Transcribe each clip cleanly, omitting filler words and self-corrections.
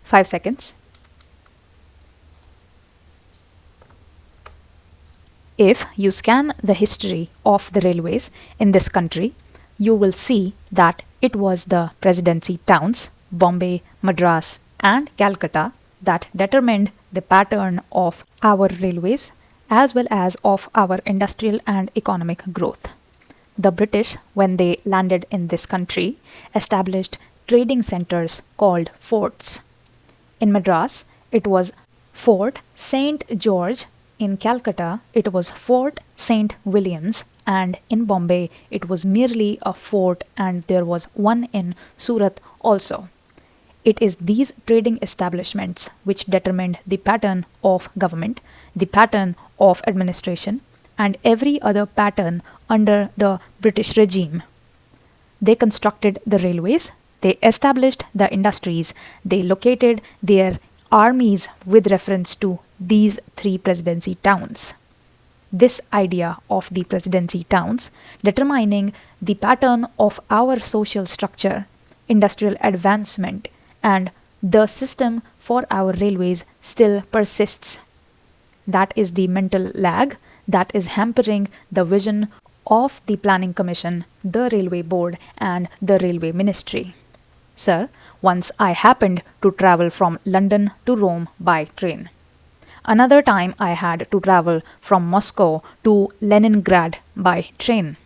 5 seconds. If you scan the history of the railways in this country, you will see that it was the presidency towns, Bombay, Madras, and Calcutta, that determined the pattern of our railways as well as of our industrial and economic growth. The British, when they landed in this country, established trading centers called forts. In Madras, it was Fort St. George. In Calcutta, it was Fort St. Williams, and in Bombay, it was merely a fort, and there was one in Surat also. It is these trading establishments which determined the pattern of government, the pattern of administration, and every other pattern under the British regime. They constructed the railways, they established the industries, they located their armies with reference to these 3 presidency towns. This idea of the presidency towns determining the pattern of our social structure, industrial advancement, and the system for our railways still persists. That is the mental lag that is hampering the vision of the Planning Commission, the Railway Board, and the Railway Ministry. Sir, once I happened to travel from London to Rome by train. Another time I had to travel from Moscow to Leningrad by train.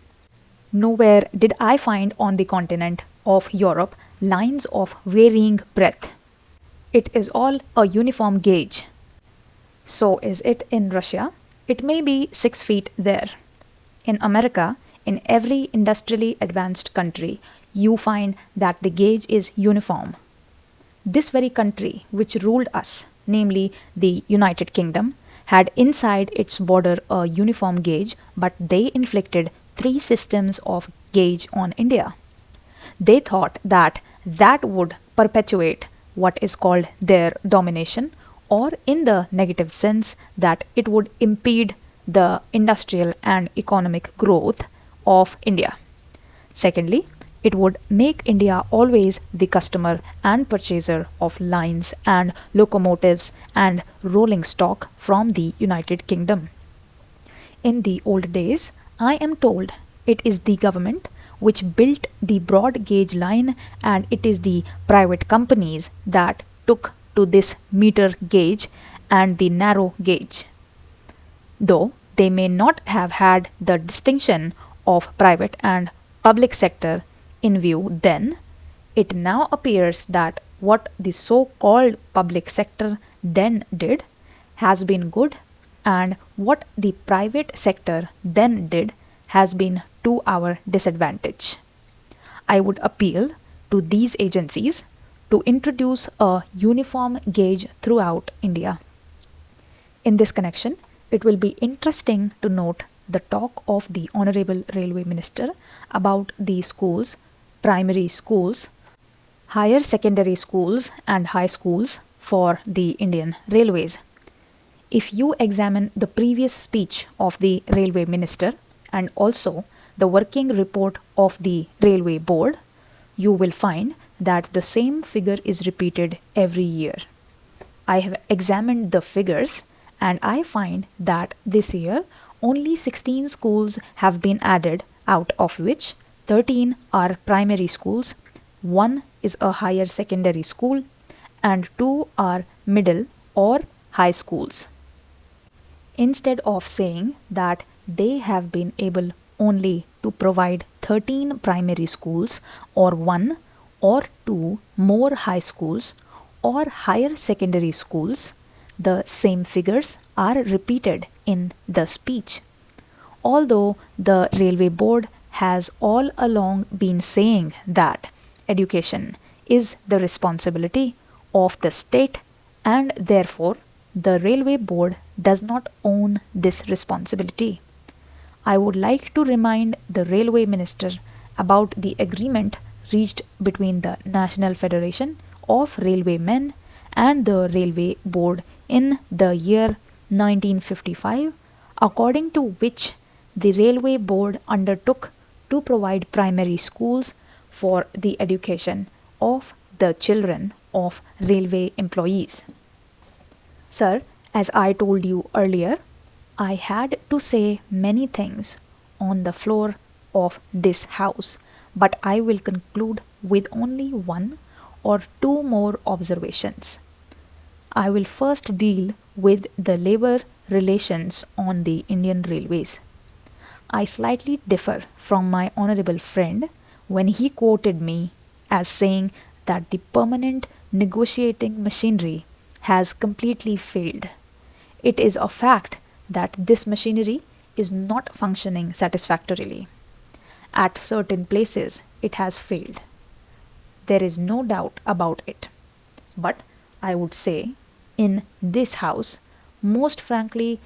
Nowhere did I find on the continent of Europe lines of varying breadth. It is all a uniform gauge. So is it in Russia. It may be 6 feet there. In America, in every industrially advanced country, you find that the gauge is uniform. This very country which ruled us, namely the United Kingdom, had inside its border a uniform gauge, but they inflicted 3 systems of gauge on India. They thought that that would perpetuate what is called their domination, or in the negative sense that it would impede the industrial and economic growth of India. Secondly, it would make India always the customer and purchaser of lines and locomotives and rolling stock from the United Kingdom. In the old days, I am told it is the government which built the broad gauge line, and it is the private companies that took to this meter gauge and the narrow gauge. Though they may not have had the distinction of private and public sector in view then, it now appears that what the so-called public sector then did has been good, and what the private sector then did has been to our disadvantage. I would appeal to these agencies to introduce a uniform gauge throughout India. In this connection, it will be interesting to note the talk of the Honorable Railway Minister about the schools, primary schools, higher secondary schools, and high schools for the Indian Railways. If you examine the previous speech of the Railway Minister and also the working report of the Railway Board, you will find that the same figure is repeated every year. I have examined the figures and I find that this year only 16 schools have been added, out of which 13 are primary schools, 1 is a higher secondary school, and 2 are middle or high schools. Instead of saying that they have been able only to provide 13 primary schools or 1 or 2 more high schools or higher secondary schools, the same figures are repeated in the speech. Although the Railway Board has all along been saying that education is the responsibility of the state, and therefore the Railway Board does not own this responsibility. I would like to remind the Railway Minister about the agreement reached between the National Federation of Railwaymen and the Railway Board in the year 1955, according to which the Railway Board undertook to provide primary schools for the education of the children of railway employees. Sir, as I told you earlier, I had to say many things on the floor of this house, but I will conclude with only one or two more observations. I will first deal with the labor relations on the Indian Railways. I slightly differ from my honorable friend when he quoted me as saying that the permanent negotiating machinery has completely failed. It is a fact that this machinery is not functioning satisfactorily. At certain places, it has failed. There is no doubt about it. But I would say, in this house, most frankly,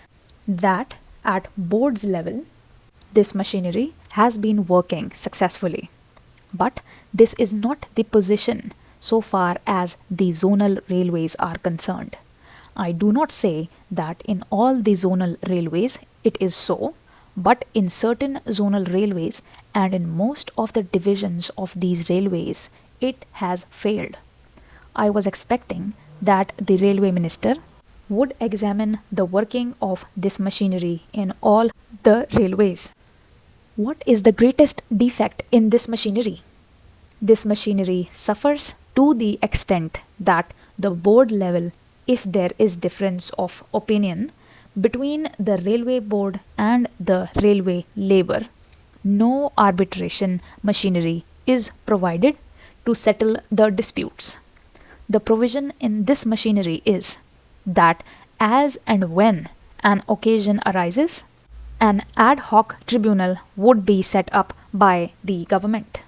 that at board's level, this machinery has been working successfully. But this is not the position so far as the zonal railways are concerned. I do not say that in all the zonal railways it is so, but in certain zonal railways and in most of the divisions of these railways, it has failed. I was expecting that the railway minister would examine the working of this machinery in all the railways. What is the greatest defect in this machinery? This machinery suffers to the extent that the board level, if there is difference of opinion between the railway board and the railway labor, no arbitration machinery is provided to settle the disputes. The provision in this machinery is that as and when an occasion arises, an ad hoc tribunal would be set up by the government.